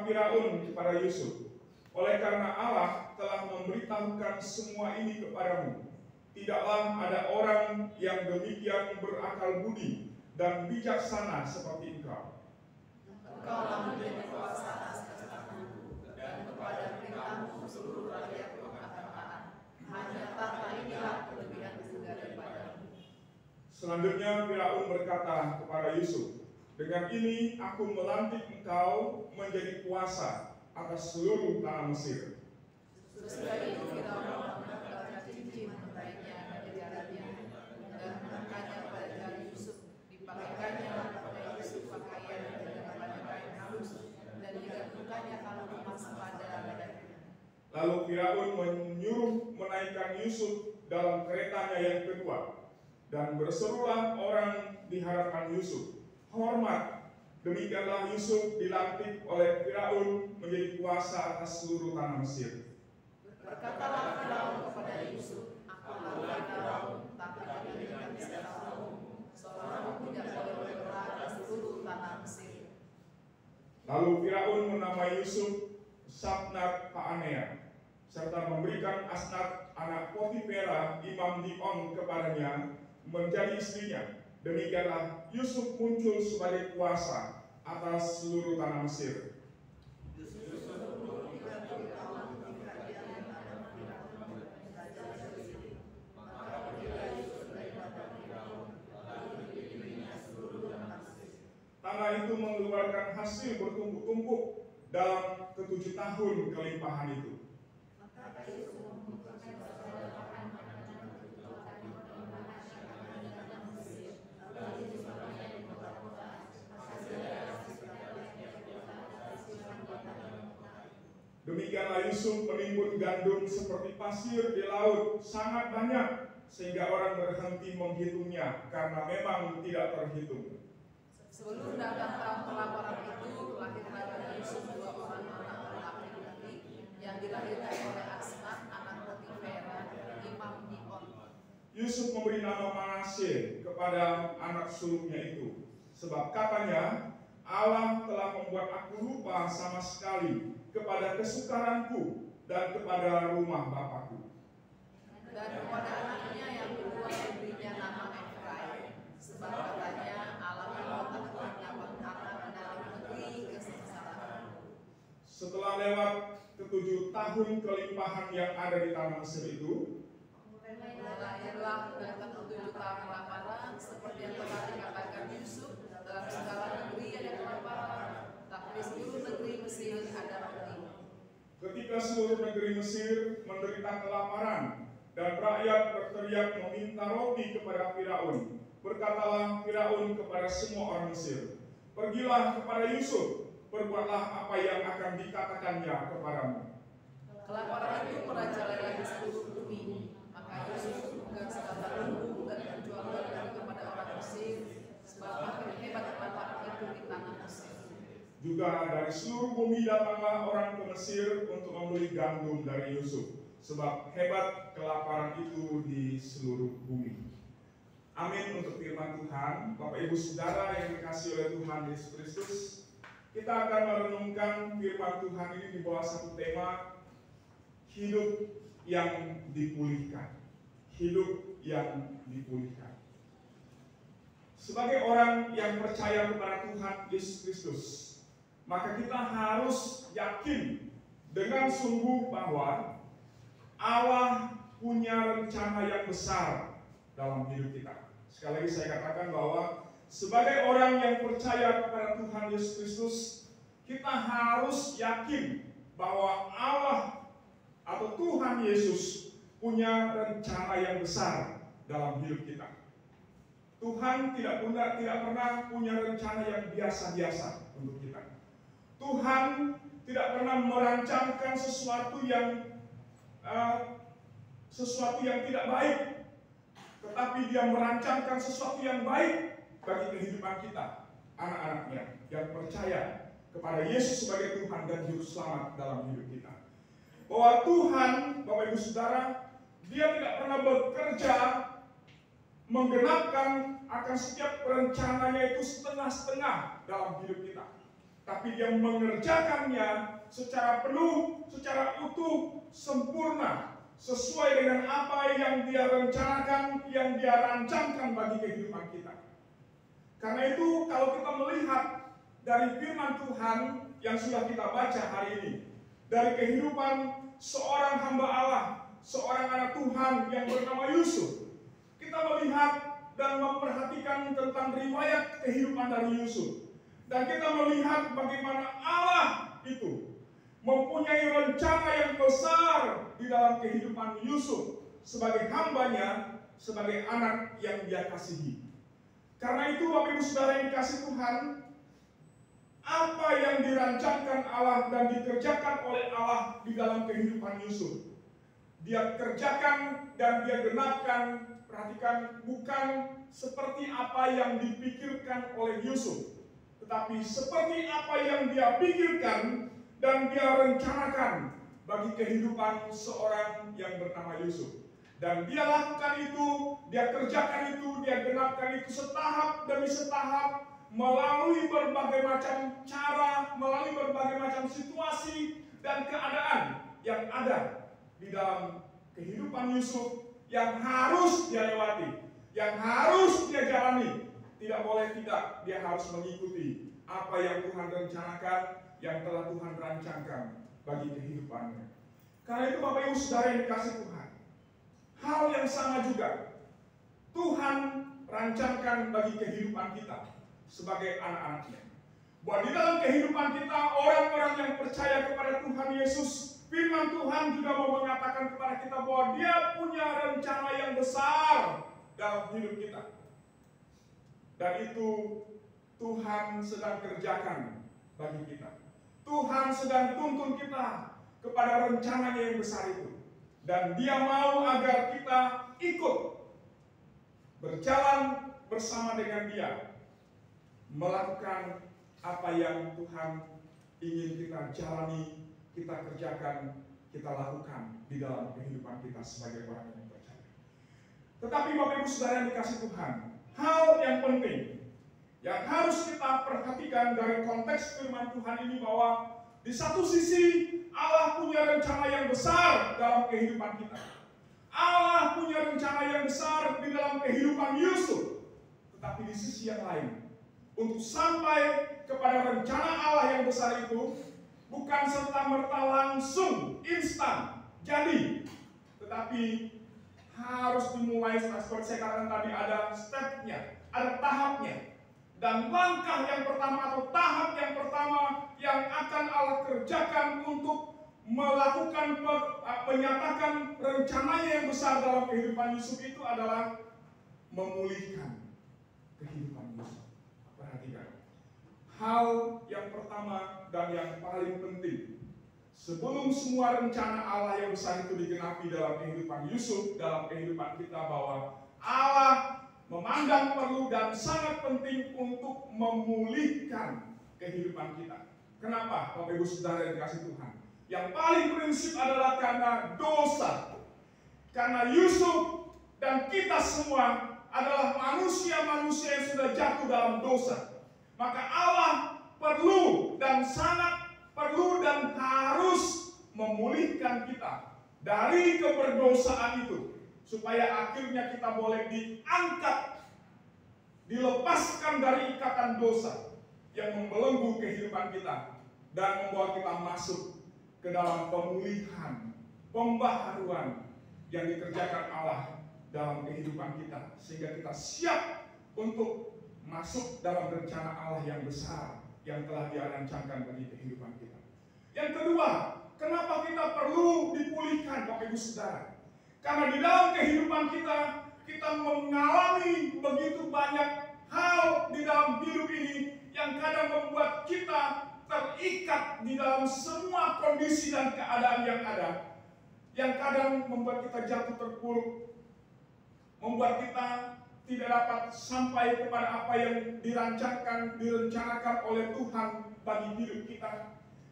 Firaun kepada Yusuf, oleh karena Allah telah memberitahukan semua ini kepadamu, tidaklah ada orang yang demikian berakal budi dan bijaksana seperti engkau. Engkaulah menjadi kuasa atas kestaku, dan kepada perintahmu seluruh rakyatku akan taat. Hanya tahta inilah kelebihanku daripadamu. Selanjutnya Firaun berkata kepada Yusuf, dengan ini aku melantik engkau menjadi kuasa atas seluruh tanah Mesir. Sesudah itu Firaun menanggalkan cincin terbaiknya dan jarannya, dan menangkannya pada jari Yusuf, dipakaikannya kepada Yusuf pakaian daripada kain halus, dan digantungkannya kalung emas pada badannya. Lalu Firaun menyuruh menaikkan Yusuf dalam keretanya yang kedua, dan berserulah orang di hadapan Yusuf, hormat. Demikianlah Yusuf dilantik oleh Firaun menjadi kuasa atas seluruh tanah Mesir. Berkatalah Firaun kepada Yusuf, akulah Firaun, tapi dengan segala kaummu, seorang tidak boleh bergerak di seluruh tanah Mesir. Lalu Firaun menamai Yusuf Sabnat Paanea, serta memberikan Asnat anak Potifera imam Dion kepadanya menjadi istrinya. Demikianlah Yusuf muncul sebagai kuasa atas seluruh tanah Mesir. Tanah itu mengeluarkan hasil bertumpuk-tumpuk dalam ke-7 tahun kelimpahan itu. Demikianlah Yusuf menimbun gandum seperti pasir di laut sangat banyak, sehingga orang berhenti menghitungnya karena memang tidak terhitung. Sebelum datang perang pelaparan itu, lahirlah pada Yusuf 2 orang anak laki-laki yang dilahirkan oleh Asnat anak Potifera imam Dion. Yusuf memberi nama Manasye kepada anak sulungnya itu, sebab katanya, Allah telah membuat aku lupa sama sekali kepada kesukaranku dan kepada rumah bapakku. Dan kepada anaknya yang kedua diberinya nama Efraim, sebab katanya Allah meletakkannya berkata dalam negeri kesengsaraan. Setelah lewat ke-7 tahun kelimpahan yang ada di tanah Mesir itu, lahirlah dan ke-7 tahun kelaparan, seperti yang telah dikatakan Yusuf, dalam segala negeri ada kelaparan, tapi di seluruh negeri Mesir ada roti. ketika seluruh negeri Mesir menderita kelaparan dan rakyat berteriak meminta roti kepada Firaun, berkatalah Firaun kepada semua orang Mesir, pergilah kepada Yusuf, perbuatlah apa yang akan dikatakannya kepadamu. Kelaparan itu merajalela di seluruh bumi, maka Yusuf memegang segala lembu dan menjualnya kepada orang Mesir, sebab makin hebat kelaparan itu di tanah Mesir. Juga dari seluruh bumi datanglah orang ke Mesir untuk membeli gandum dari Yusuf, sebab hebat kelaparan itu di seluruh bumi. Amin untuk firman Tuhan. Bapak Ibu Saudara yang dikasihi oleh Tuhan Yesus Kristus, kita akan merenungkan firman Tuhan ini di bawah satu tema, hidup yang dipulihkan. Hidup yang dipulihkan. Sebagai orang yang percaya kepada Tuhan Yesus Kristus, maka kita harus yakin dengan sungguh bahwa Allah punya rencana yang besar dalam hidup kita. Sekali lagi saya katakan bahwa sebagai orang yang percaya kepada Tuhan Yesus Kristus, kita harus yakin bahwa Allah atau Tuhan Yesus punya rencana yang besar dalam hidup kita. Tuhan tidak pernah punya rencana yang biasa-biasa untuk kita. Tuhan tidak pernah merancangkan sesuatu yang tidak baik, tetapi Dia merancangkan sesuatu yang baik bagi kehidupan kita, anak-anaknya yang percaya kepada Yesus sebagai Tuhan dan Juru Selamat dalam hidup kita. Bahwa Tuhan, Bapak Ibu Saudara, Dia tidak pernah bekerja menggenapkan akan setiap rencananya itu setengah-setengah dalam hidup kita. tapi dia mengerjakannya secara penuh, secara utuh, sempurna, sesuai dengan apa yang dia rencanakan, yang dia rancangkan bagi kehidupan kita. Karena itu kalau kita melihat dari firman Tuhan yang sudah kita baca hari ini, dari kehidupan seorang hamba Allah, seorang anak Tuhan yang bernama Yusuf, kita melihat dan memperhatikan tentang riwayat kehidupan dari Yusuf. Dan kita melihat bagaimana Allah itu mempunyai rencana yang besar di dalam kehidupan Yusuf sebagai hambanya, sebagai anak yang dia kasihi. Karena itu Bapak Ibu Saudara yang dikasih Tuhan, apa yang dirancangkan Allah dan dikerjakan oleh Allah di dalam kehidupan Yusuf, dia kerjakan dan dia genapkan. Perhatikan, bukan seperti apa yang dipikirkan oleh Yusuf, tetapi seperti apa yang dia pikirkan dan dia rencanakan bagi kehidupan seorang yang bernama Yusuf. Dan dia lakukan itu, dia kerjakan itu, dia genapkan itu setahap demi setahap, melalui berbagai macam cara, melalui berbagai macam situasi dan keadaan yang ada di dalam kehidupan Yusuf, yang harus dia lewati, yang harus dia jalani. Tidak boleh tidak, dia harus mengikuti apa yang Tuhan rencanakan, yang telah Tuhan rancangkan bagi kehidupannya. Karena itu Bapak Ibu Saudara yang dikasih Tuhan, hal yang sama juga Tuhan rancangkan bagi kehidupan kita sebagai anak-anaknya. Bahwa di dalam kehidupan kita, orang-orang yang percaya kepada Tuhan Yesus, firman Tuhan juga mau mengatakan kepada kita bahwa dia punya rencana yang besar dalam hidup kita. Dan itu Tuhan sedang kerjakan bagi kita. Tuhan sedang tuntun kita kepada rencananya yang besar itu. Dan dia mau agar kita ikut berjalan bersama dengan dia, melakukan apa yang Tuhan ingin kita jalani, kita kerjakan, kita lakukan di dalam kehidupan kita sebagai orang yang percaya. Tetapi Bapak Ibu Saudara yang dikasih Tuhan, hal yang penting yang harus kita perhatikan dari konteks firman Tuhan ini, bahwa di satu sisi Allah punya rencana yang besar dalam kehidupan kita. Allah punya rencana yang besar di dalam kehidupan Yusuf. Tetapi di sisi yang lain, untuk sampai kepada rencana Allah yang besar itu, bukan serta-merta langsung instan jadi, tetapi harus dimulai seperti saya katakan tadi, ada stepnya, ada tahapnya. Dan langkah yang pertama atau tahap yang pertama yang akan Allah kerjakan untuk melakukan, menyatakan rencananya yang besar dalam kehidupan Yusuf itu adalah memulihkan kehidupan Yusuf. Perhatikan, hal yang pertama dan yang paling penting, sebelum semua rencana Allah yang besar itu digenapi dalam kehidupan Yusuf, dalam kehidupan kita, bahwa Allah memandang perlu dan sangat penting untuk memulihkan kehidupan kita. Kenapa Bapak Ibu Saudara yang dikasih Tuhan? Yang paling prinsip adalah karena dosa. Karena Yusuf dan kita semua adalah manusia-manusia yang sudah jatuh dalam dosa. Maka Allah perlu dan sangat perlu dan harus memulihkan kita dari keberdosaan itu, supaya akhirnya kita boleh diangkat, dilepaskan dari ikatan dosa yang membelenggu kehidupan kita dan membawa kita masuk ke dalam pemulihan, pembaharuan yang dikerjakan Allah dalam kehidupan kita, sehingga kita siap untuk masuk dalam rencana Allah yang besar yang telah Dia rancangkan bagi kehidupan kita. Yang kedua, kenapa kita perlu dipulihkan Bapak Ibu Saudara? Karena di dalam kehidupan kita, kita mengalami begitu banyak hal di dalam hidup ini yang kadang membuat kita terikat di dalam semua kondisi dan keadaan yang ada, yang kadang membuat kita jatuh terpuruk, membuat kita tidak dapat sampai kepada apa yang dirancangkan, direncanakan oleh Tuhan bagi hidup kita,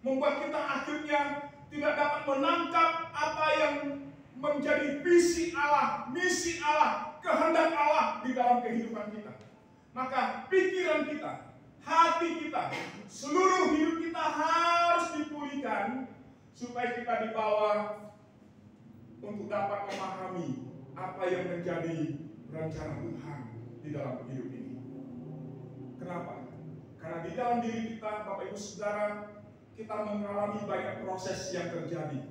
membuat kita akhirnya tidak dapat menangkap apa yang menjadi visi Allah, misi Allah, kehendak Allah di dalam kehidupan kita. Maka pikiran kita, hati kita, seluruh hidup kita harus dipulihkan supaya kita dibawa untuk dapat memahami apa yang menjadi rencana Tuhan di dalam hidup ini. Kenapa? Karena di dalam diri kita, Bapak Ibu Saudara, kita mengalami banyak proses yang terjadi.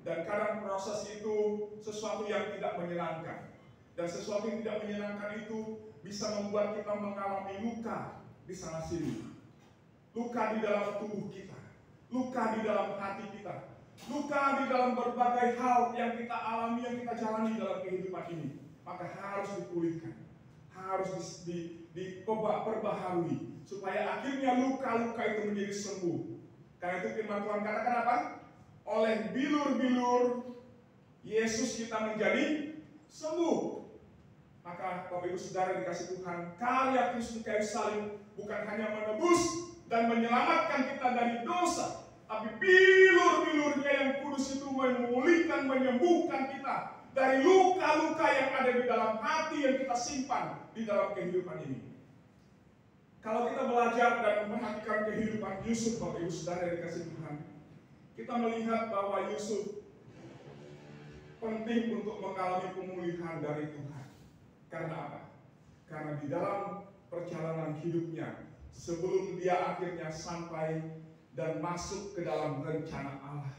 Dan kadang proses itu sesuatu yang tidak menyenangkan. Dan sesuatu yang tidak menyenangkan itu bisa membuat kita mengalami luka di sana sini. Luka di dalam tubuh kita, luka di dalam hati kita, luka di dalam berbagai hal yang kita alami, yang kita jalani dalam kehidupan ini. Maka harus dipulihkan, harus diperbaharui, supaya akhirnya luka-luka itu menjadi sembuh. Karena itu firman Tuhan katakan apa? Oleh bilur-bilur Yesus kita menjadi sembuh. Maka Bapak Ibu Saudara dikasih Tuhan, karya Kristus di kayu salib bukan hanya menebus dan menyelamatkan kita dari dosa, tapi bilur-bilurnya yang kudus itu memulihkan, menyembuhkan kita dari luka-luka yang ada di dalam hati yang kita simpan di dalam kehidupan ini. Kalau kita belajar dan memperhatikan kehidupan Yusuf, Bapak Ibu Saudara dikasih Tuhan, kita melihat bahwa Yusuf penting untuk mengalami pemulihan dari Tuhan. Karena apa? Karena di dalam perjalanan hidupnya, sebelum dia akhirnya sampai dan masuk ke dalam rencana Allah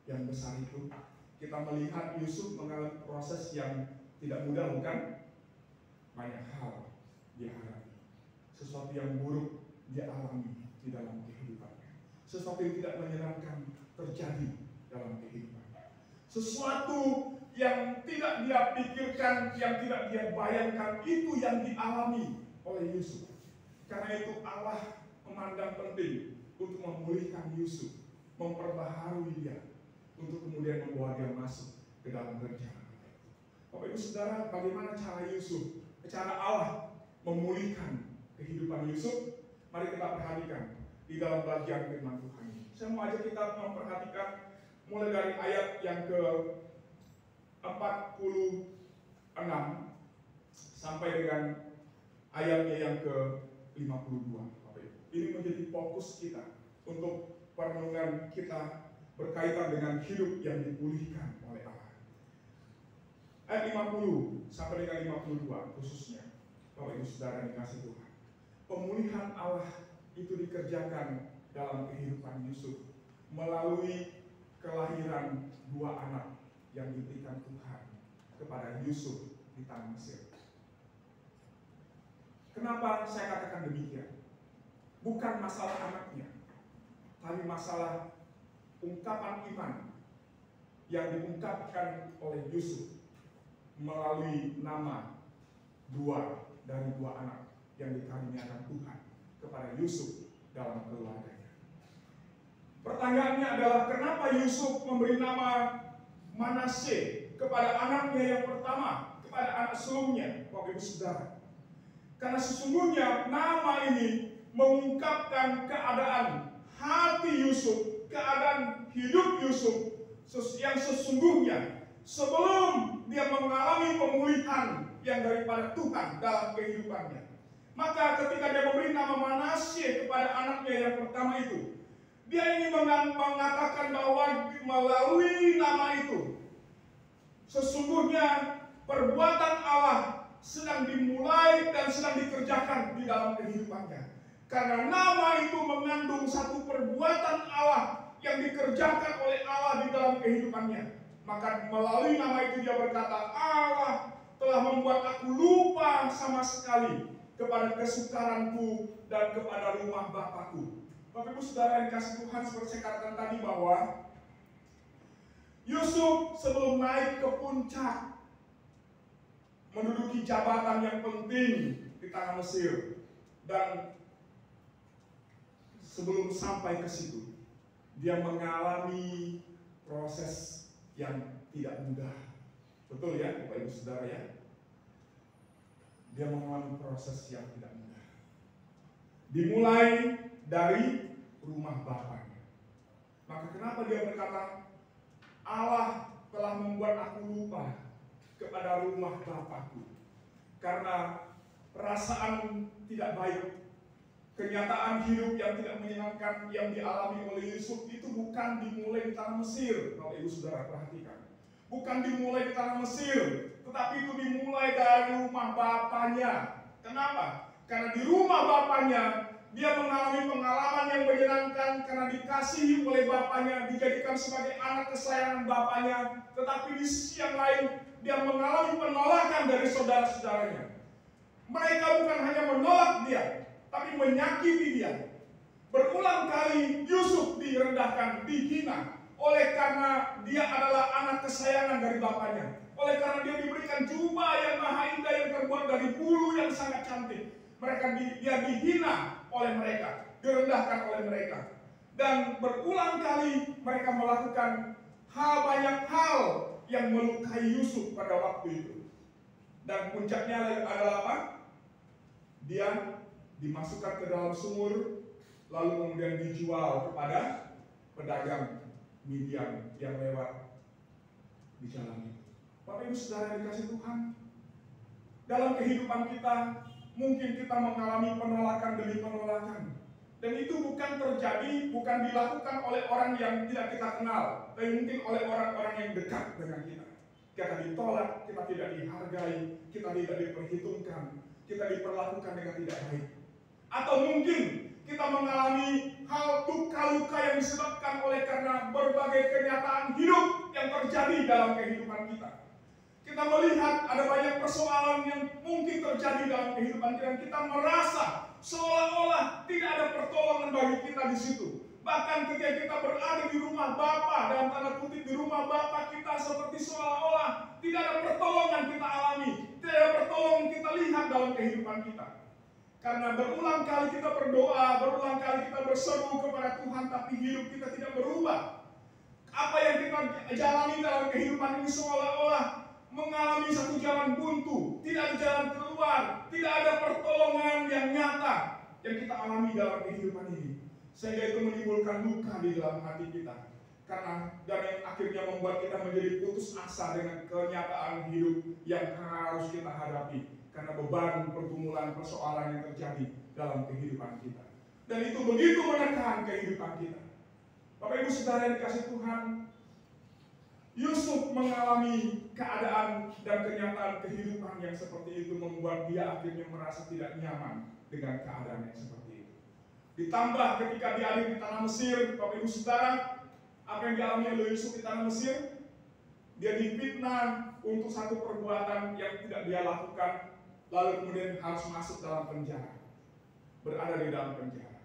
yang besar itu, kita melihat Yusuf mengalami proses yang tidak mudah, bukan? Banyak hal dia hadapi. Sesuatu yang buruk dia alami di dalam kehidupannya. Sesuatu yang tidak menyenangkan terjadi dalam kehidupannya. Sesuatu yang tidak dia pikirkan, yang tidak dia bayangkan, itu yang dialami oleh Yusuf. Karena itu Allah memandang penting untuk memulihkan Yusuf, memperbaharui dia, untuk kemudian membawa dia masuk ke dalam rencana. Bapak Ibu Saudara, bagaimana cara Yusuf, cara Allah memulihkan kehidupan Yusuf? Mari kita perhatikan di dalam bagian firman Tuhan ini. Saya mau ajak kita memperhatikan mulai dari ayat yang ke-46 sampai dengan ayatnya yang ke-52. Ini menjadi fokus kita untuk perenungan kita berkaitan dengan hidup yang dipulihkan oleh Allah. Ayat 50 sampai dengan 52 khususnya, Bapak Ibu Saudara dikasih Tuhan. Pemulihan Allah itu dikerjakan dalam kehidupan Yusuf melalui kelahiran dua anak yang diberikan Tuhan kepada Yusuf di tanah Mesir. Kenapa saya katakan demikian? Bukan masalah anaknya, tapi masalah ungkapan iman yang diungkapkan oleh Yusuf melalui nama dua dari dua anak yang dikaruniakan Tuhan kepada Yusuf dalam keluarganya. Pertanyaannya adalah, kenapa Yusuf memberi nama Manasye kepada anaknya yang pertama, kepada anak sulungnya, Bapak Ibu Saudara? Karena sesungguhnya nama ini mengungkapkan keadaan hati Yusuf, keadaan hidup Yusuf yang sesungguhnya sebelum dia mengalami pemulihan yang daripada Tuhan dalam kehidupannya. Maka ketika dia memberi nama Manasye kepada anaknya yang pertama itu, dia ingin mengatakan bahwa melalui nama itu sesungguhnya perbuatan Allah sedang dimulai dan sedang dikerjakan di dalam kehidupannya. Karena nama itu mengandung satu perbuatan Allah yang dikerjakan oleh Allah di dalam kehidupannya. Maka melalui nama itu dia berkata, Allah telah membuat aku lupa sama sekali kepada kesukaranku dan kepada rumah Bapakku. Bapak Ibu Saudara yang dikasih Tuhan, seperti saya katakan tadi bahwa Yusuf sebelum naik ke puncak menduduki jabatan yang penting di tanah Mesir, dan sebelum sampai ke situ dia mengalami proses yang tidak mudah. Betul ya Bapak Ibu Saudara ya? Dia mengalami proses yang tidak mudah. Dimulai dari rumah bapaknya. Maka kenapa dia berkata, Allah telah membuat aku lupa kepada rumah bapakku? Karena perasaan tidak baik, kenyataan hidup yang tidak menyenangkan yang dialami oleh Yusuf itu bukan dimulai di tanah Mesir. Kalau ibu saudara perhatikan, bukan dimulai di tanah Mesir, tetapi itu dimulai dari rumah bapaknya. Kenapa? Karena di rumah bapaknya dia mengalami pengalaman yang menyenangkan karena dikasihi oleh bapaknya, dijadikan sebagai anak kesayangan bapaknya. Tetapi di sisi yang lain dia mengalami penolakan dari saudara-saudaranya. Mereka bukan hanya menolak dia, tapi menyakiti dia. Berulang kali Yusuf direndahkan, dihina, oleh karena dia adalah anak kesayangan dari bapaknya. Oleh karena dia diberikan jubah yang maha indah yang terbuat dari bulu yang sangat cantik. Dia dihina oleh mereka, direndahkan oleh mereka. Dan berulang kali mereka melakukan banyak hal yang melukai Yusuf pada waktu itu. Dan puncaknya adalah apa? Dia dimasukkan ke dalam sumur, lalu kemudian dijual kepada pedagang Midian yang lewat di jalan itu. Bapak Ibu Saudara yang dikasih Tuhan, dalam kehidupan kita mungkin kita mengalami penolakan demi penolakan. Dan itu bukan dilakukan oleh orang yang tidak kita kenal, tapi mungkin oleh orang-orang yang dekat dengan kita. Kita ditolak, kita tidak dihargai, kita tidak diperhitungkan, kita diperlakukan dengan tidak baik. Atau mungkin kita mengalami hal luka-luka yang disebabkan oleh karena berbagai kenyataan hidup yang terjadi dalam kehidupan kita. Kita melihat ada banyak persoalan yang mungkin terjadi dalam kehidupan kita, dan kita merasa seolah-olah tidak ada pertolongan bagi kita di situ. Bahkan ketika kita berada di rumah Bapa, dalam tanda kutip di rumah Bapa kita, seperti seolah-olah tidak ada pertolongan kita alami, tidak ada pertolongan kita lihat dalam kehidupan kita. Karena berulang kali kita berdoa, berulang kali kita berseru kepada Tuhan, tapi hidup kita tidak berubah. Apa yang kita jalani dalam kehidupan ini seolah-olah mengalami satu jalan buntu, tidak ada jalan keluar, tidak ada pertolongan yang nyata yang kita alami dalam kehidupan ini. Sehingga itu menimbulkan luka di dalam hati kita. Dan yang akhirnya membuat kita menjadi putus asa dengan kenyataan hidup yang harus kita hadapi. Karena beban, pergumulan, persoalan yang terjadi dalam kehidupan kita. Dan itu begitu menekan kehidupan kita. Bapak Ibu Saudara yang dikasih Tuhan, Yusuf mengalami keadaan dan kenyataan kehidupan yang seperti itu membuat dia akhirnya merasa tidak nyaman dengan keadaan yang seperti itu. Ditambah ketika dia ada di tanah Mesir, Bapak Ibu Saudara, apa yang dialami oleh Yusuf di tanah Mesir? Dia difitnah untuk satu perbuatan yang tidak dia lakukan, lalu kemudian harus masuk dalam penjara, berada di dalam penjara.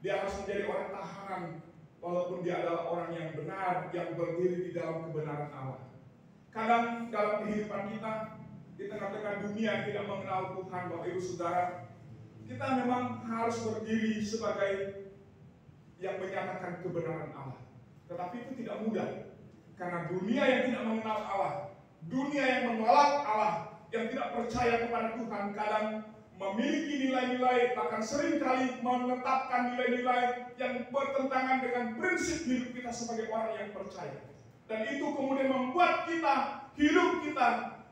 Dia harus menjadi orang tahanan, walaupun dia adalah orang yang benar, yang berdiri di dalam kebenaran Allah. Kadang dalam kehidupan kita, di tengah-tengah dunia yang tidak mengenal Tuhan, Bapak Ibu Saudara, kita memang harus berdiri sebagai yang menyatakan kebenaran Allah. Tetapi itu tidak mudah, karena dunia yang tidak mengenal Allah, dunia yang menolak Allah, yang tidak percaya kepada Tuhan, kadang memiliki nilai-nilai, bahkan seringkali menetapkan nilai-nilai yang bertentangan dengan prinsip hidup kita sebagai orang yang percaya. Dan itu kemudian membuat hidup kita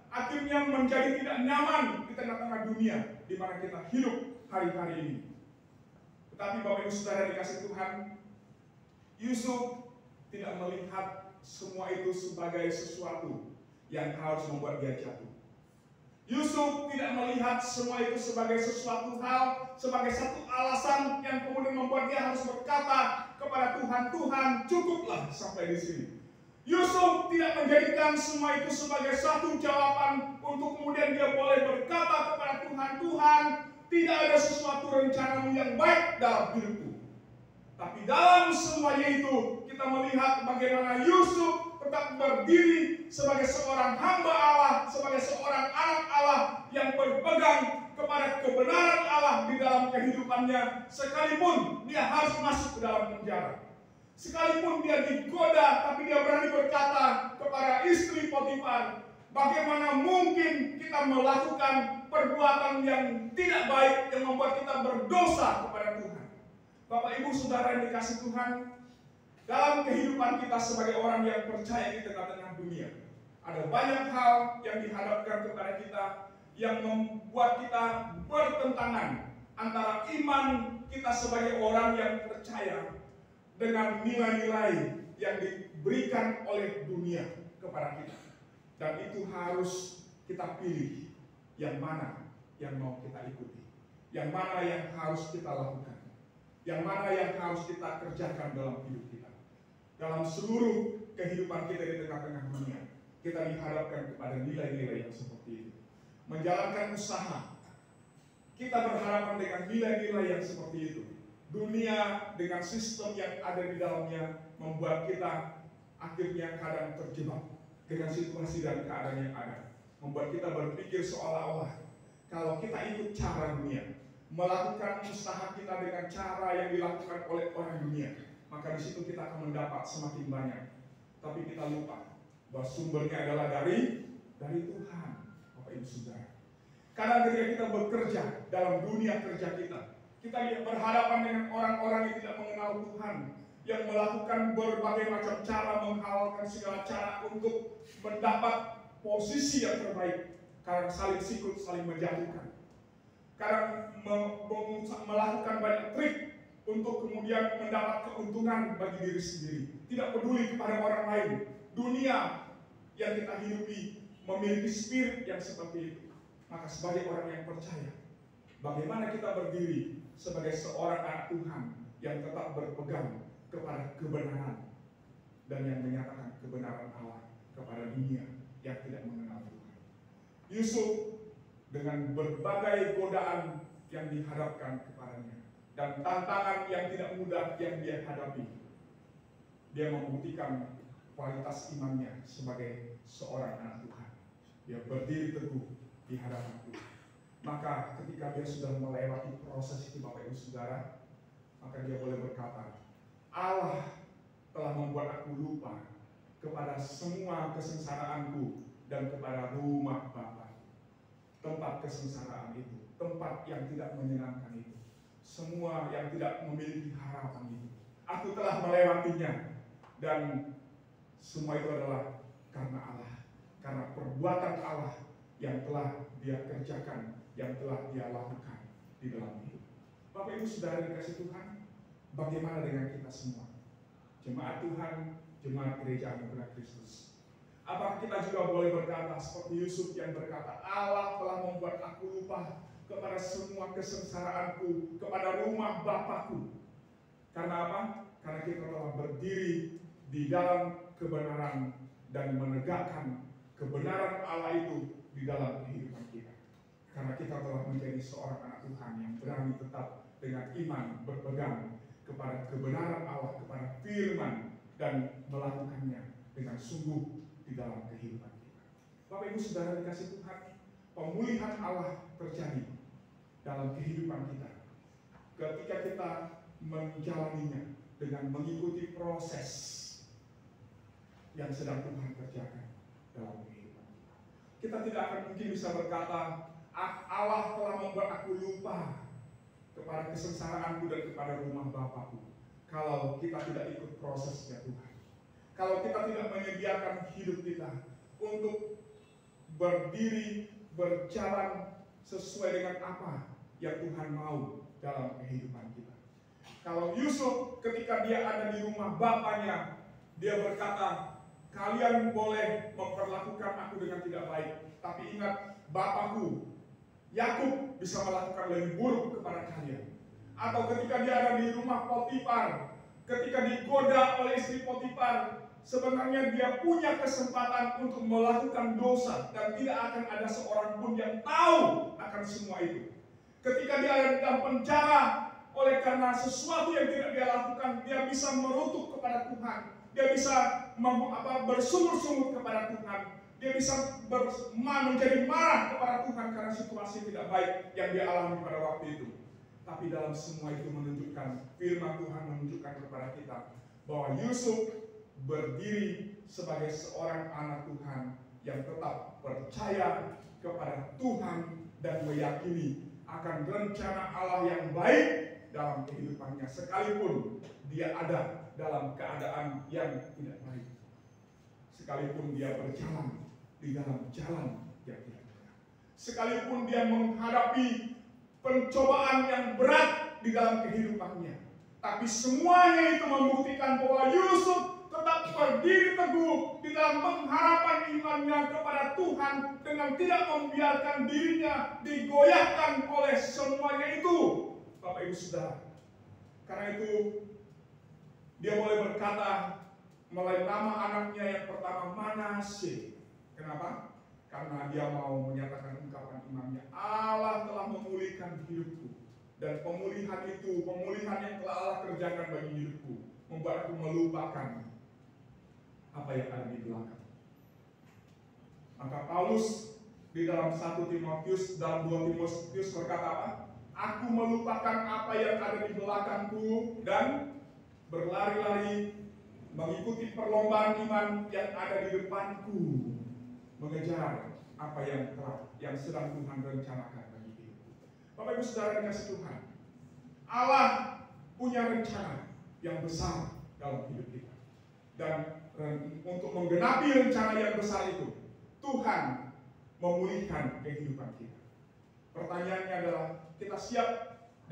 akhirnya menjadi tidak nyaman di tengah-tengah dunia di mana kita hidup hari-hari ini. Tetapi Bapak Ibu Saudara dikasih Tuhan, Yusuf tidak melihat semua itu sebagai sesuatu yang harus membuat dia jatuh. Yusuf tidak melihat semua itu sebagai sesuatu hal, sebagai satu alasan yang kemudian membuat dia harus berkata kepada Tuhan, Tuhan cukuplah sampai di sini. Yusuf tidak menjadikan semua itu sebagai satu jawaban untuk kemudian dia boleh berkata kepada Tuhan, Tuhan tidak ada sesuatu rencanamu yang baik dalam hidupku. Tapi dalam semuanya itu kita melihat bagaimana Yusuf tetap berdiri sebagai seorang hamba Allah, sebagai seorang anak Allah yang berpegang kepada kebenaran Allah di dalam kehidupannya, sekalipun dia harus masuk ke dalam penjara. Sekalipun dia digoda, tapi dia berani berkata kepada istri Potifar, bagaimana mungkin kita melakukan perbuatan yang tidak baik yang membuat kita berdosa kepada Tuhan. Bapak Ibu Saudara yang dikasih Tuhan, dalam kehidupan kita sebagai orang yang percaya di tengah-tengah dunia, ada banyak hal yang dihadapkan kepada kita yang membuat kita bertentangan antara iman kita sebagai orang yang percaya dengan nilai-nilai yang diberikan oleh dunia kepada kita. Dan itu harus kita pilih yang mana yang mau kita ikuti, yang mana yang harus kita lakukan, yang mana yang harus kita kerjakan dalam hidup kita. Dalam seluruh kehidupan kita di tengah-tengah dunia, kita dihadapkan kepada nilai-nilai yang seperti itu. Menjalankan usaha, kita berhadapan dengan nilai-nilai yang seperti itu. Dunia dengan sistem yang ada di dalamnya membuat kita akhirnya kadang terjebak dengan situasi dan keadaan yang ada. Membuat kita berpikir seolah-olah kalau kita ikut cara dunia, melakukan usaha kita dengan cara yang dilakukan oleh orang dunia, maka di situ kita akan mendapat semakin banyak. Tapi kita lupa bahwa sumbernya adalah dari Tuhan, Bapak Ibu Saudara. Kadang ketika kita bekerja dalam dunia kerja kita berhadapan dengan orang-orang yang tidak mengenal Tuhan, yang melakukan berbagai macam cara, menghalalkan segala cara untuk mendapat posisi yang terbaik. Kadang saling sikut, saling menjatuhkan. Kadang melakukan banyak trik untuk kemudian mendapat keuntungan bagi diri sendiri. Tidak peduli kepada orang lain. Dunia yang kita hidupi memiliki spirit yang seperti itu. Maka sebagai orang yang percaya, bagaimana kita berdiri sebagai seorang anak Tuhan yang tetap berpegang kepada kebenaran dan yang menyatakan kebenaran Allah kepada dunia yang tidak mengenal Tuhan. Yusuf dengan berbagai godaan yang dihadapkan kepadanya dan tantangan yang tidak mudah yang dia hadapi, dia membuktikan kualitas imannya sebagai seorang anak Tuhan. Dia berdiri teguh di hadapan Tuhan. Maka ketika dia sudah melewati proses itu, Bapak Ibu Saudara, maka dia boleh berkata, Allah telah membuat aku lupa kepada semua kesengsaraanku dan kepada rumah Bapa. Tempat kesengsaraan itu, tempat yang tidak menyenangkan itu, semua yang tidak memiliki harapan itu, aku telah melewatinya. Dan semua itu adalah karena Allah, karena perbuatan Allah yang telah dia kerjakan, yang telah dia lakukan di dalam hidup. Bapak Ibu Saudara dikasih Tuhan, bagaimana dengan kita semua? Jemaat Tuhan, jemaat gereja Anugerah Kristus. Apakah kita juga boleh berkata seperti Yusuf yang berkata, Allah telah membuat aku lupa kepada semua kesengsaraanku, kepada rumah Bapakku. Karena apa? Karena kita telah berdiri di dalam kebenaran dan menegakkan kebenaran Allah itu di dalam kehidupan kita. Karena kita telah menjadi seorang anak Tuhan yang berani tetap dengan iman berpegang kepada kebenaran Allah, kepada firman, dan melakukannya dengan sungguh di dalam kehidupan kita. Bapak Ibu Saudara dikasih Tuhan, pemulihan Allah terjadi dalam kehidupan kita ketika kita menjalaninya dengan mengikuti proses yang sedang Tuhan kerjakan dalam kehidupan kita. Kita tidak akan mungkin bisa berkata, Allah telah membuat aku lupa kepada kesengsaraanku dan kepada rumah Bapakku, kalau kita tidak ikut prosesnya Tuhan. Kalau kita tidak menyediakan hidup kita untuk berdiri, berjalan sesuai dengan apa yang Tuhan mau dalam kehidupan kita. Kalau Yusuf ketika dia ada di rumah bapaknya, dia berkata, kalian boleh memperlakukan aku dengan tidak baik, tapi ingat, Bapakku Yakub bisa melakukan lebih buruk kepada kalian. Atau ketika dia ada di rumah Potifar, ketika digoda oleh istri Potifar, sebenarnya dia punya kesempatan untuk melakukan dosa dan tidak akan ada seorang pun yang tahu akan semua itu. Ketika dia ada di dalam penjara, oleh karena sesuatu yang tidak dia lakukan, dia bisa merutuk kepada Tuhan. Dia bisa bersungut-sungut kepada Tuhan. Dia bisa menjadi marah kepada Tuhan karena situasi tidak baik yang dia alami pada waktu itu. Tapi dalam semua itu menunjukkan, firman Tuhan menunjukkan kepada kita bahwa Yusuf berdiri sebagai seorang anak Tuhan yang tetap percaya kepada Tuhan dan meyakini akan rencana Allah yang baik dalam kehidupannya, sekalipun dia ada dalam keadaan yang tidak baik, sekalipun dia berjalan di dalam jalan yang tidak benar, sekalipun dia menghadapi pencobaan yang berat di dalam kehidupannya. Tapi semuanya itu membuktikan bahwa Yusuf tetap berdiri teguh di dalam pengharapan imannya kepada Tuhan dengan tidak membiarkan dirinya digoyahkan oleh semuanya itu. Bapak Ibu Saudara, karena itu dia boleh berkata melalui nama anaknya yang pertama Manasye. Kenapa? Karena dia mau menyatakan ungkapan imannya, Allah telah memulihkan hidupku. Dan pemulihan itu, pemulihan yang telah Allah kerjakan bagi hidupku, membuat aku melupakan apa yang ada di belakang. Maka Paulus di dalam 1 Timotius, dalam 2 Timotius berkata apa? Aku melupakan apa yang ada di belakangku dan berlari-lari mengikuti perlombaan iman yang ada di depanku, mengejar apa yang sedang Tuhan rencanakan bagi hidupku. Bapak Ibu Saudara dikasih Tuhan, Allah punya rencana yang besar dalam hidup kita. Dan untuk menggenapi rencana yang besar itu, Tuhan memulihkan kehidupan kita. Pertanyaannya adalah, kita siap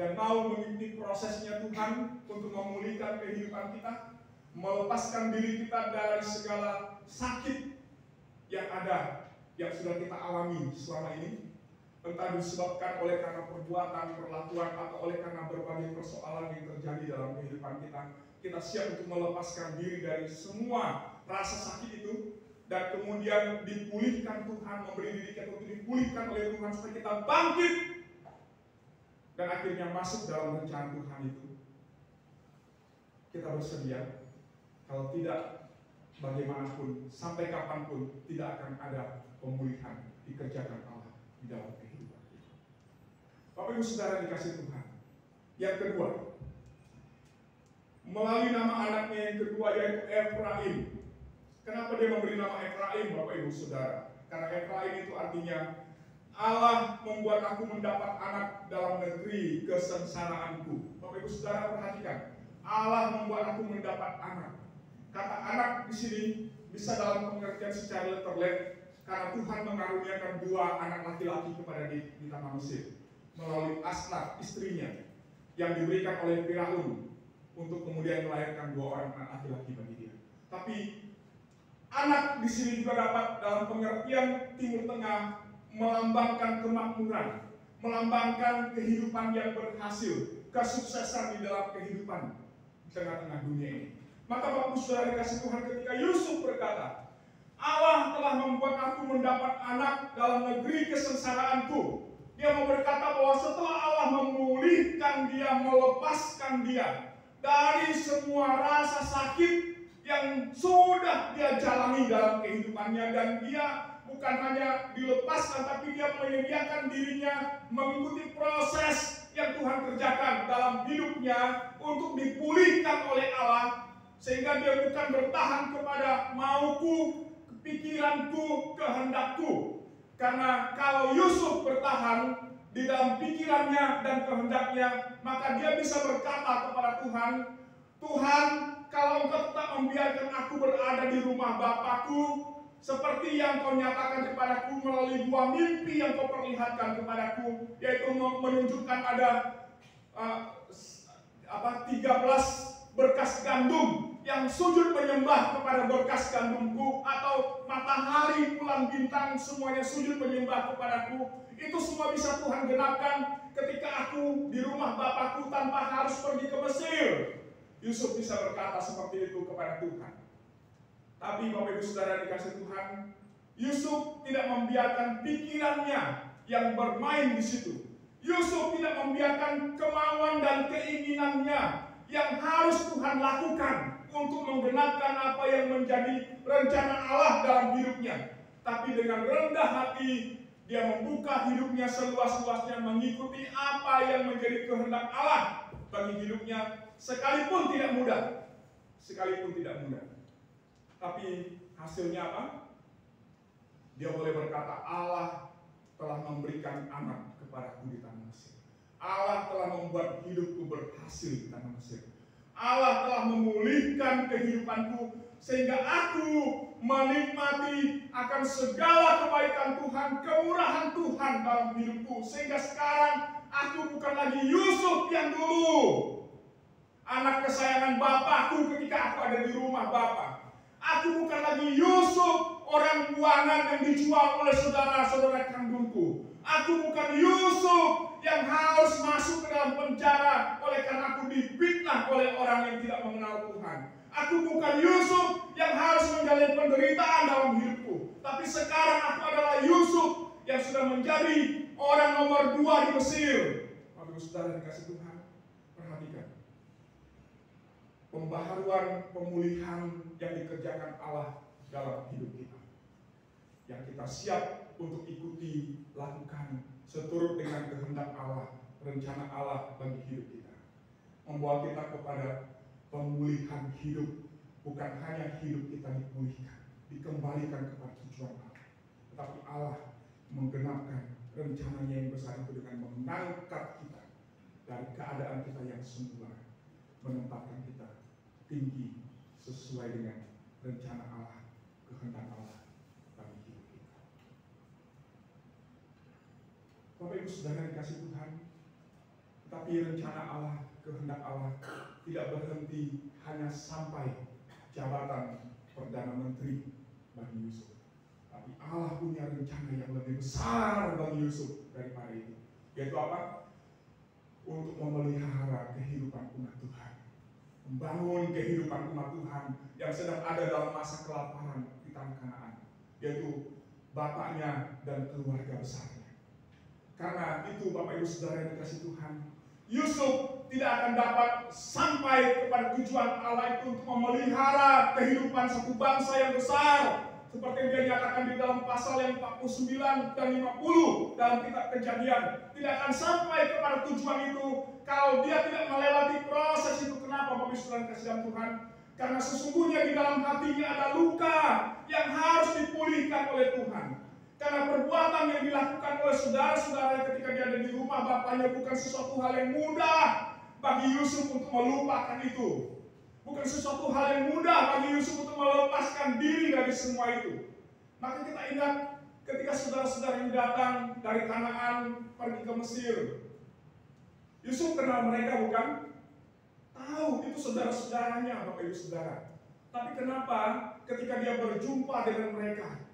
dan mau mengikuti prosesnya Tuhan untuk memulihkan kehidupan kita, melepaskan diri kita dari segala sakit yang ada, yang sudah kita alami selama ini, entah disebabkan oleh karena perbuatan, perlakuan, atau oleh karena berbagai persoalan yang terjadi dalam kehidupan kita. Kita siap untuk melepaskan diri dari semua rasa sakit itu, dan kemudian dipulihkan Tuhan, memberi diri kita untuk dipulihkan oleh Tuhan supaya kita bangkit dan akhirnya masuk dalam rencana Tuhan itu. Kita bersedia. Kalau tidak, bagaimanapun, sampai kapanpun tidak akan ada pemulihan dikerjakan Allah di dalam kehidupan kita. Bapak Ibu Saudara dikasih Tuhan. Yang kedua, melalui nama anaknya yang kedua yaitu Efraim. Kenapa dia memberi nama Efraim, Bapak Ibu Saudara? Karena Efraim itu artinya Allah membuat aku mendapat anak dalam negeri kesengsaraanku. Bapak Ibu Saudara perhatikan, Allah membuat aku mendapat anak. Kata anak di sini bisa dalam pengertian secara letterlet, karena Tuhan mengaruniakan 2 anak laki-laki kepada di tanah Mesir melalui Asnat istrinya yang diberikan oleh Firaun untuk kemudian melahirkan 2 orang anak laki-laki bagi dia. Tapi anak di sini juga dapat dalam pengertian Timur Tengah melambangkan kemakmuran, melambangkan kehidupan yang berhasil, kesuksesan di dalam kehidupan di tengah-tengah dunia ini. Maka Bapak Ibu Saudara dikasih Tuhan, ketika Yusuf berkata, Allah telah membuat aku mendapat anak dalam negeri kesengsaraanku. Dia mau berkata bahwa setelah Allah memulihkan dia, melepaskan dia dari semua rasa sakit yang sudah dia jalani dalam kehidupannya, dan dia bukan hanya dilepaskan, tapi dia menyediakan dirinya mengikuti proses yang Tuhan kerjakan dalam hidupnya untuk dipulihkan oleh Allah, sehingga dia bukan bertahan kepada mauku, pikiranku, kehendakku. Karena kalau Yusuf bertahan di dalam pikirannya dan kehendaknya, maka dia bisa berkata kepada Tuhan, Tuhan, kalau Engkau tetap membiarkan aku berada di rumah Bapakku, seperti yang Kau nyatakan kepadaku melalui 2 mimpi yang Kau perlihatkan kepadaku, yaitu menunjukkan ada 13 berkas gandum yang sujud menyembah kepada berkas gandumku, atau matahari, bulan, bintang, semuanya sujud menyembah kepadaku. Itu semua bisa Tuhan genapkan ketika aku di rumah Bapakku tanpa harus pergi ke Mesir. Yusuf bisa berkata seperti itu kepada Tuhan. Tapi Bapak Ibu Saudara dikasih Tuhan, Yusuf tidak membiarkan pikirannya yang bermain di situ. Yusuf tidak membiarkan kemauan dan keinginannya yang harus Tuhan lakukan untuk menggenapkan apa yang menjadi rencana Allah dalam hidupnya. Tapi dengan rendah hati, dia membuka hidupnya seluas-luasnya mengikuti apa yang menjadi kehendak Allah bagi hidupnya, sekalipun tidak mudah. Sekalipun tidak mudah. Tapi hasilnya apa? Dia boleh berkata, Allah telah memberikan anak kepadaku di tanah Mesir. Allah telah membuat hidupku berhasil di tanah Mesir. Allah telah memulihkan kehidupanku sehingga aku menikmati akan segala kebaikan Tuhan, kemurahan Tuhan dalam hidupku. Sehingga sekarang aku bukan lagi Yusuf yang dulu, anak kesayangan bapakku ketika aku ada di rumah bapak. Aku bukan lagi Yusuf, orang buangan yang dijual oleh saudara-saudara kandungku. Aku bukan Yusuf yang harus masuk ke dalam penjara oleh karena aku difitnah oleh orang yang tidak mengenal Tuhan. Aku bukan Yusuf yang harus menjalani penderitaan dalam hidupku. Tapi sekarang aku adalah Yusuf yang sudah menjadi orang nomor 2 di Mesir. Bapak saudara dikasih Tuhan, perhatikan. Pembaharuan, pemulihan yang dikerjakan Allah dalam hidup kita, yang kita siap untuk ikuti, lakukan seturut dengan kehendak Allah, rencana Allah bagi hidup kita, membawa kita kepada pemulihan hidup. Bukan hanya hidup kita dipulihkan, dikembalikan kepada tujuan Allah, tetapi Allah menggenapkan rencananya yang besar itu dengan mengangkat kita dari keadaan kita yang semula, menempatkan kita tinggi sesuai dengan rencana Allah, kehendak Allah bagi hidup kita. Bapak Ibu Saudara dikasih Tuhan, tetapi rencana Allah, kehendak Allah tidak berhenti hanya sampai jabatan Perdana Menteri bagi Yusuf. Tapi Allah punya rencana yang lebih besar bagi Yusuf daripada itu. Yaitu apa? Untuk memelihara kehidupan umat Tuhan, membangun kehidupan umat Tuhan yang sedang ada dalam masa kelaparan di tanah Kanaan, yaitu bapaknya dan keluarga besarnya. Karena itu Bapak Ibu Saudara yang dikasih Tuhan, Yusuf tidak akan dapat sampai kepada tujuan Allah itu untuk memelihara kehidupan satu bangsa yang besar, seperti yang dia nyatakan di dalam pasal yang 49 dan 50 dalam kitab Kejadian. Tidak akan sampai kepada tujuan itu kalau dia tidak melewati proses itu. Kenapa Bapak Ibu Saudara kasih dalam Tuhan? Karena sesungguhnya di dalam hatinya ada luka yang harus dipulihkan oleh Tuhan. Karena perbuatan yang dilakukan oleh saudara-saudara ketika dia ada di rumah bapaknya bukan sesuatu hal yang mudah bagi Yusuf untuk melupakan itu. Bukan sesuatu hal yang mudah bagi Yusuf untuk melepaskan diri dari semua itu. Maka kita ingat ketika saudara-saudara yang datang dari Kanaan pergi ke Mesir. Yusuf kenal mereka bukan? Tahu itu saudara-saudaranya, Bapak Ibu Saudara. Tapi kenapa ketika dia berjumpa dengan mereka,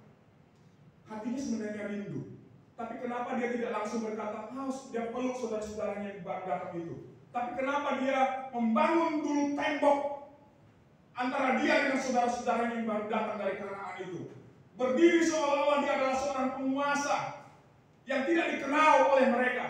hatinya sebenarnya rindu. Tapi kenapa dia tidak langsung berkata, dia peluk saudara-saudaranya yang datang itu. Tapi kenapa dia membangun dulu tembok antara dia dengan saudara-saudaranya yang baru datang dari Kanaan itu. Berdiri seolah-olah dia adalah seorang penguasa yang tidak dikenal oleh mereka.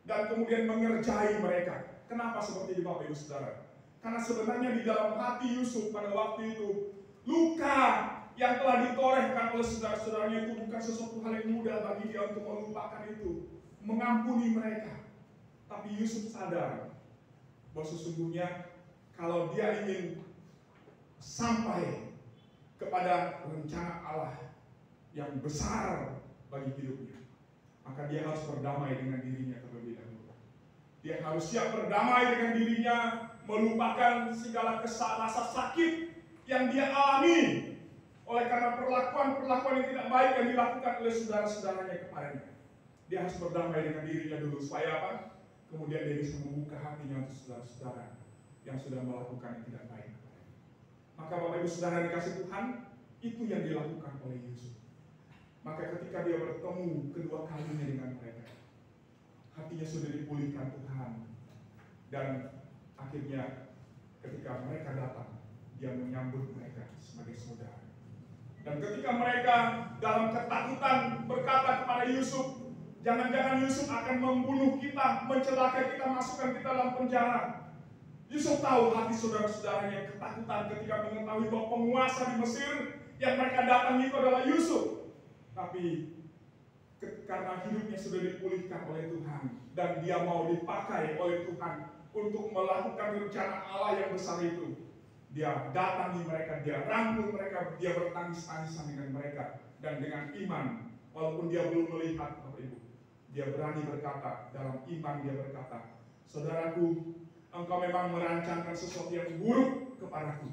Dan kemudian mengerjai mereka. Kenapa seperti itu Bapak Ibu Saudara? Karena sebenarnya di dalam hati Yusuf pada waktu itu, luka yang telah ditorehkan oleh saudara-saudaranya itu bukan sesuatu hal yang mudah bagi dia untuk melupakan itu, mengampuni mereka. Tapi Yusuf sadar bahwa sesungguhnya kalau dia ingin sampai kepada rencana Allah yang besar bagi hidupnya, maka dia harus berdamai dengan dirinya terlebih dahulu. Dia harus siap berdamai dengan dirinya, melupakan segala rasa sakit yang dia alami oleh karena perlakuan-perlakuan yang tidak baik yang dilakukan oleh saudara-saudaranya kepadanya. Dia harus berdamai dengan dirinya dulu, supaya apa? Kemudian dia bisa membuka hatinya untuk saudara-saudara yang sudah melakukan yang tidak baik. Maka Bapak Ibu Saudara dikasih Tuhan, itu yang dilakukan oleh Yusuf. Maka ketika dia bertemu kedua kalinya dengan mereka, hatinya sudah dipulihkan Tuhan. Dan akhirnya ketika mereka datang, dia menyambut mereka sebagai saudara. Dan ketika mereka dalam ketakutan berkata kepada Yusuf, jangan-jangan Yusuf akan membunuh kita, mencelakai kita, masukkan kita dalam penjara. Yusuf tahu hati saudara-saudaranya yang ketakutan ketika mengetahui bahwa penguasa di Mesir yang mereka datang itu adalah Yusuf. Tapi karena hidupnya sudah dipulihkan oleh Tuhan dan dia mau dipakai oleh Tuhan untuk melakukan rencana Allah yang besar itu, dia datangi mereka, dia rangkul mereka, dia bertangis-tangisan dengan mereka. Dan dengan iman, walaupun dia belum melihat Bapak Ibu, dia berani berkata, dalam iman dia berkata, saudaraku, engkau memang merancangkan sesuatu yang buruk kepadaku,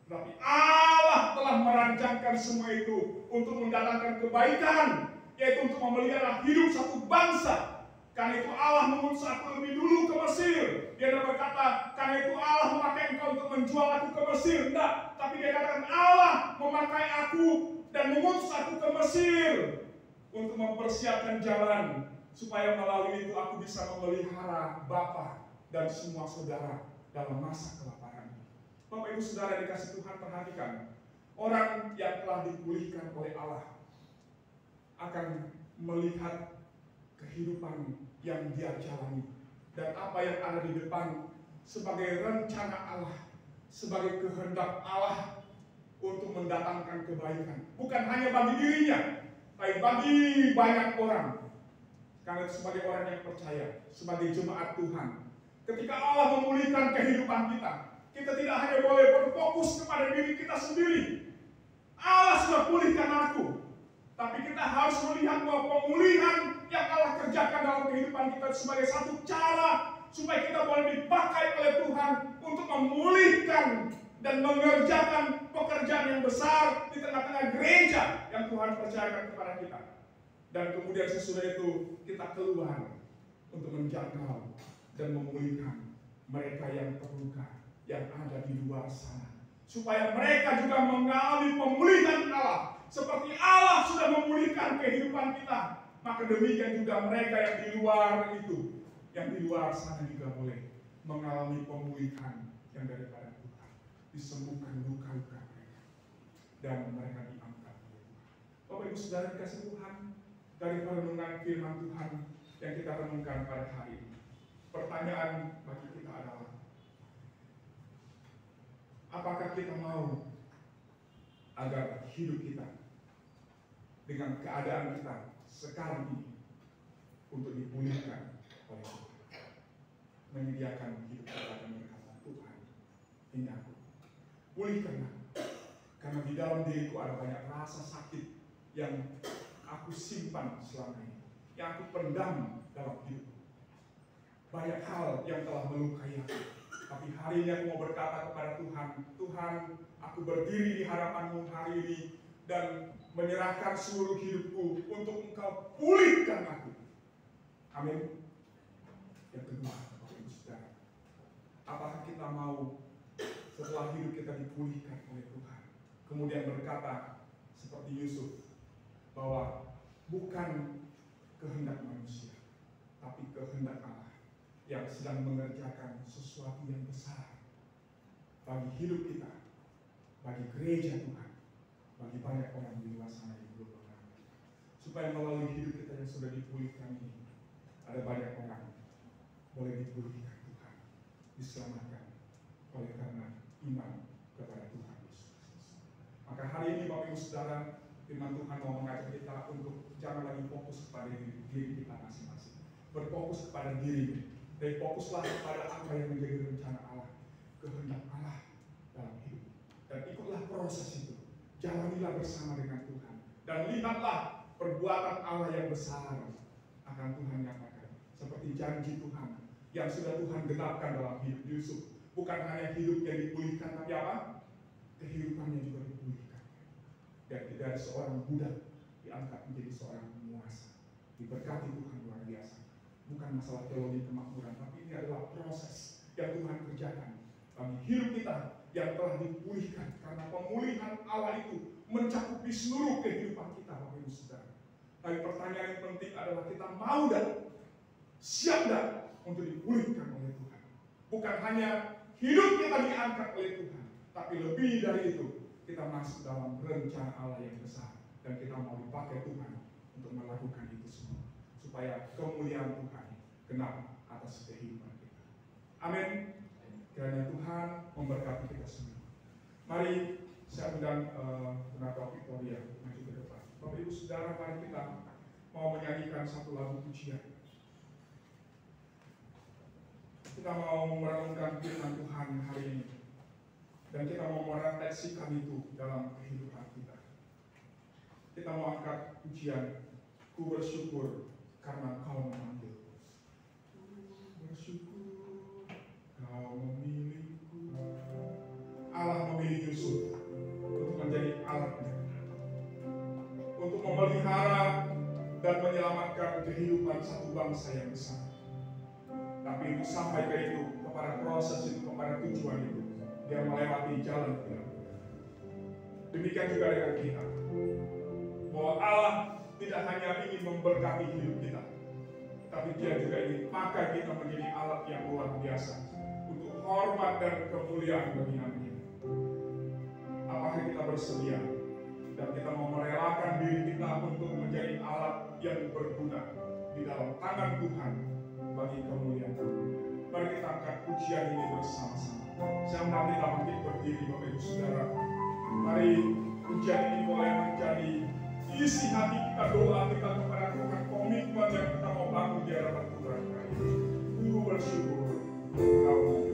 tapi Allah telah merancangkan semua itu untuk mendatangkan kebaikan, yaitu untuk memelihara hidup satu bangsa Karena itu Allah mengutus aku lebih dulu ke Mesir. Dia tidak berkata, karena itu Allah memakai engkau untuk menjual aku ke Mesir. Tidak, tapi dia katakan Allah memakai aku dan mengutus aku ke Mesir untuk mempersiapkan jalan supaya melalui itu aku bisa memelihara Bapa dan semua saudara dalam masa kelaparan. Bapak Ibu Saudara dikasih Tuhan, perhatikan, orang yang telah dipulihkan oleh Allah akan melihat kehidupan yang dia jalani dan apa yang ada di depan sebagai rencana Allah, sebagai kehendak Allah untuk mendatangkan kebaikan, bukan hanya bagi dirinya, tapi bagi banyak orang. Karena sebagai orang yang percaya, sebagai jemaat Tuhan, ketika Allah memulihkan kehidupan kita, kita tidak hanya boleh berfokus kepada diri kita sendiri. Allah sudah pulihkan aku, tapi kita harus melihat bahwa pemulihan yang Allah kerjakan dalam kehidupan kita sebagai satu cara supaya kita boleh dipakai oleh Tuhan untuk memulihkan dan mengerjakan pekerjaan yang besar di tengah-tengah gereja yang Tuhan percayakan kepada kita. Dan kemudian sesudah itu kita keluar untuk menjangkau dan memulihkan mereka yang terluka, yang ada di luar sana, supaya mereka juga mengalami pemulihan Allah. Seperti Allah sudah memulihkan kehidupan kita, maka demikian juga mereka yang di luar itu, yang di luar sana juga boleh mengalami pemulihan yang daripada Tuhan, disembuhkan luka-luka mereka, dan mereka diangkat oleh Tuhan. Bapak Ibu Saudara dikasih Tuhan, dari perenungan firman Tuhan yang kita renungkan pada hari ini, pertanyaan bagi kita adalah, apakah kita mau agar hidup kita dengan keadaan kita sekarang ini untuk dipulihkan oleh Tuhan, menyediakan hidup kita dan berkata, Tuhan, ini aku, pulihkanlah, karena di dalam diriku ada banyak rasa sakit yang aku simpan selama ini, yang aku pendam dalam hidupku. Banyak hal yang telah melukai aku, tapi hari ini aku mau berkata kepada Tuhan, Tuhan, aku berdiri di hadapan-Mu hari ini dan menyerahkan seluruh hidupku untuk Engkau pulihkan aku. Amin. Yang kedua, Bapak Ibu Saudara, apakah kita mau setelah hidup kita dipulihkan oleh Tuhan, kemudian berkata seperti Yusuf, bahwa bukan kehendak manusia, tapi kehendak Allah yang sedang mengerjakan sesuatu yang besar bagi hidup kita, bagi gereja Tuhan, bagi banyak orang di luar sana yang belum mengerti. Supaya melalui hidup kita yang sudah dipulihkan ini, ada banyak orang boleh dipulihkan Tuhan, diselamatkan oleh karena iman kepada Tuhan Yesus Kristus. Maka hari ini Bapak Ibu Saudara, firman Tuhan mau mengajak kita untuk jangan lagi fokus kepada diri kita masing-masing, berfokus kepada diri, dan fokuslah kepada apa yang menjadi rencana Allah, kehendak Allah dalam hidup, dan ikutlah proses itu, jalanilah bersama dengan Tuhan, dan lihatlah perbuatan Allah yang besar akan Tuhan nyatakan, seperti janji Tuhan yang sudah Tuhan genapkan dalam hidup Yusuf. Bukan hanya hidup yang dipulihkan, tapi apa? Kehidupannya juga dipulihkan. Dan dari seorang budak diangkat menjadi seorang penguasa, diberkati Tuhan luar biasa. Bukan masalah teologi kemakmuran, tapi ini adalah proses yang Tuhan kerjakan bagi hidup kita yang telah dipulihkan, karena pemulihan Allah itu mencakupi seluruh kehidupan kita, Bapak Ibu Saudara. Tapi pertanyaan yang penting adalah, kita mau dan siap dan untuk dipulihkan oleh Tuhan. Bukan hanya hidup kita diangkat oleh Tuhan, tapi lebih dari itu, kita masuk dalam rencana Allah yang besar, dan kita mau dipakai Tuhan untuk melakukan itu semua, supaya kemuliaan Tuhan genap atas kehidupan kita. Amin. Kiranya Tuhan memberkati kita semua. Mari saya undang Pendeta Victoria maju ke depan. Bapak Ibu Saudara, mari kita mau menyanyikan satu lagu pujian. Kita mau merenungkan firman Tuhan hari ini, dan kita mau merefleksikan itu dalam kehidupan kita. Kita mau angkat pujian, ku bersyukur karena Kau memanggilku. Bersyukur Kau memilihku. Allah memilih Yusuf untuk menjadi alatnya, untuk memelihara dan menyelamatkan kehidupan satu bangsa yang besar. Tapi untuk sampai ke itu, kepada proses itu, kepada tujuan itu, dia melewati jalan gelap. Demikian juga dengan kita, bahwa Allah tidak hanya ingin memberkati hidup kita, tapi dia juga ingin pakai kita menjadi alat yang luar biasa untuk hormat dan kemuliaan bagi namanya. Apakah kita bersedia dan kita mau merelakan diri kita untuk menjadi alat yang berguna di dalam tangan Tuhan bagi kemuliaan Tuhan? Mari kita angkat pujian ini bersama-sama. Saya undang kita bangkit berdiri, Bapak Ibu Saudara. Mari pujian ini boleh menjadi isi hati kita, doa kita kepada Tuhan, komitmen yang kita mau bangun di hadapan Tuhan. Guru bersyukur, Kau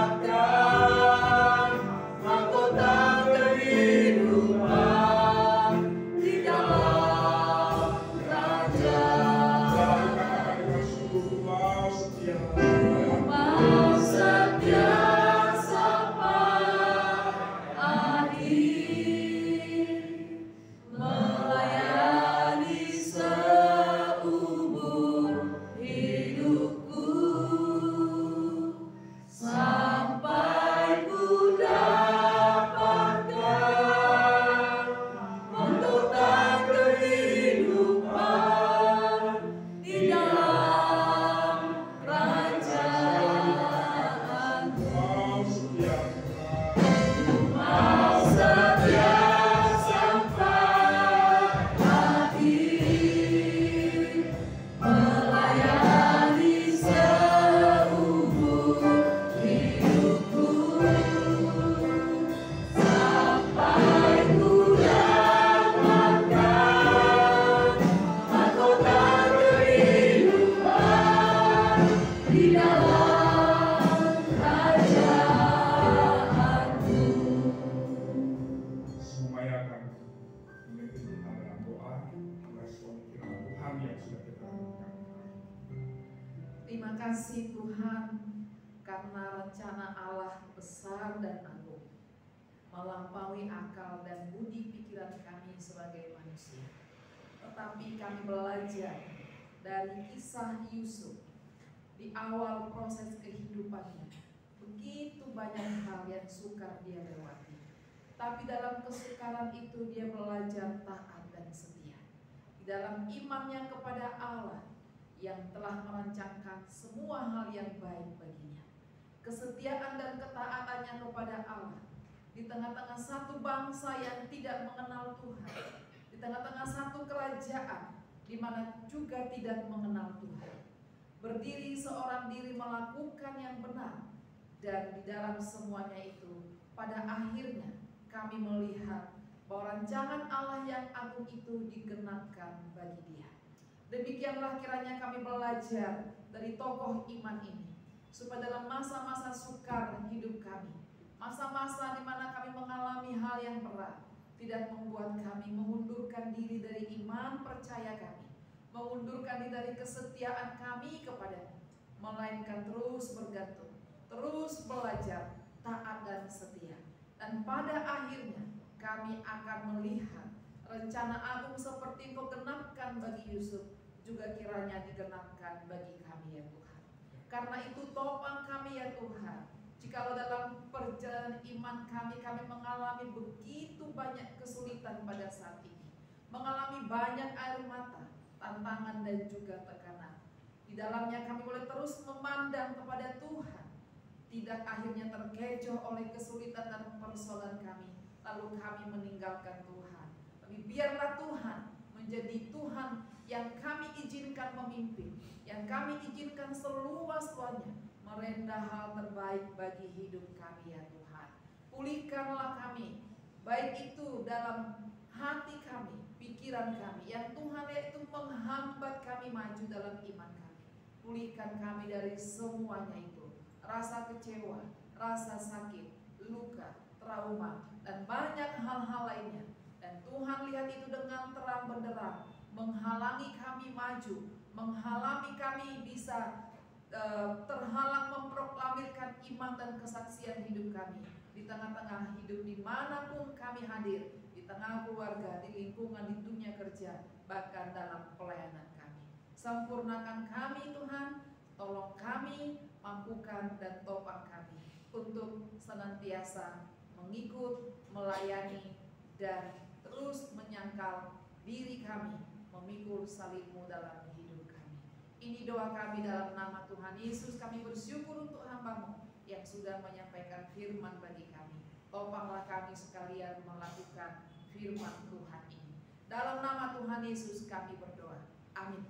Dapatkan mahkota kehidupan. kasih Tuhan, karena rencana Allah besar dan agung, melampaui akal dan budi pikiran kami sebagai manusia. Tetapi kami belajar dari kisah Yusuf. Di awal proses kehidupannya, begitu banyak hal yang sukar dia lewati. Tapi dalam kesukaran itu dia belajar taat dan setia. Di dalam imannya kepada Allah yang telah merancangkan semua hal yang baik baginya. Kesetiaan dan ketaatannya kepada Allah di tengah-tengah satu bangsa yang tidak mengenal Tuhan, di tengah-tengah satu kerajaan di mana juga tidak mengenal Tuhan. Berdiri seorang diri melakukan yang benar, dan di dalam semuanya itu pada akhirnya kami melihat bahwa rancangan Allah yang agung itu digenapkan bagi dia. Demikianlah kiranya kami belajar dari tokoh iman ini, supaya dalam masa-masa sukar hidup kami, masa-masa di mana kami mengalami hal yang berat, tidak membuat kami mengundurkan diri dari iman percaya kami, mengundurkan diri dari kesetiaan kami kepada-Mu, melainkan terus bergantung, terus belajar, taat dan setia. Dan pada akhirnya kami akan melihat rencana agung seperti Engkau genapkan bagi Yusuf, juga kiranya digenapkan bagi kami ya Tuhan. Karena itu topang kami ya Tuhan. Jikalau dalam perjalanan iman kami mengalami begitu banyak kesulitan pada saat ini, mengalami banyak air mata, tantangan dan juga tekanan. Di dalamnya kami boleh terus memandang kepada Tuhan, tidak akhirnya terkecoh oleh kesulitan dan persoalan kami, lalu kami meninggalkan Tuhan. Tapi biarlah Tuhan menjadi Tuhan yang kami izinkan memimpin, yang kami izinkan seluas-luasnya merendah hal terbaik bagi hidup kami ya Tuhan. Pulihkanlah kami, baik itu dalam hati kami, pikiran kami, yang Tuhan yaitu menghambat kami maju dalam iman kami. Pulihkan kami dari semuanya itu, rasa kecewa, rasa sakit, luka, trauma, dan banyak hal-hal lainnya. Dan Tuhan lihat itu dengan terang benderang, menghalangi kami maju, menghalangi kami bisa terhalang memproklamirkan iman dan kesaksian hidup kami di tengah-tengah hidup dimanapun kami hadir, di tengah keluarga, di lingkungan, di dunia kerja, bahkan dalam pelayanan kami. Sempurnakan kami Tuhan, tolong kami, mampukan dan topang kami untuk senantiasa mengikut, melayani, dan terus menyangkal diri kami, memikul salib-Mu dalam hidup kami. Ini doa kami dalam nama Tuhan Yesus. Kami bersyukur untuk hamba-Mu yang sudah menyampaikan firman bagi kami. Topanglah kami sekalian melakukan firman Tuhan ini. Dalam nama Tuhan Yesus kami berdoa. Amin.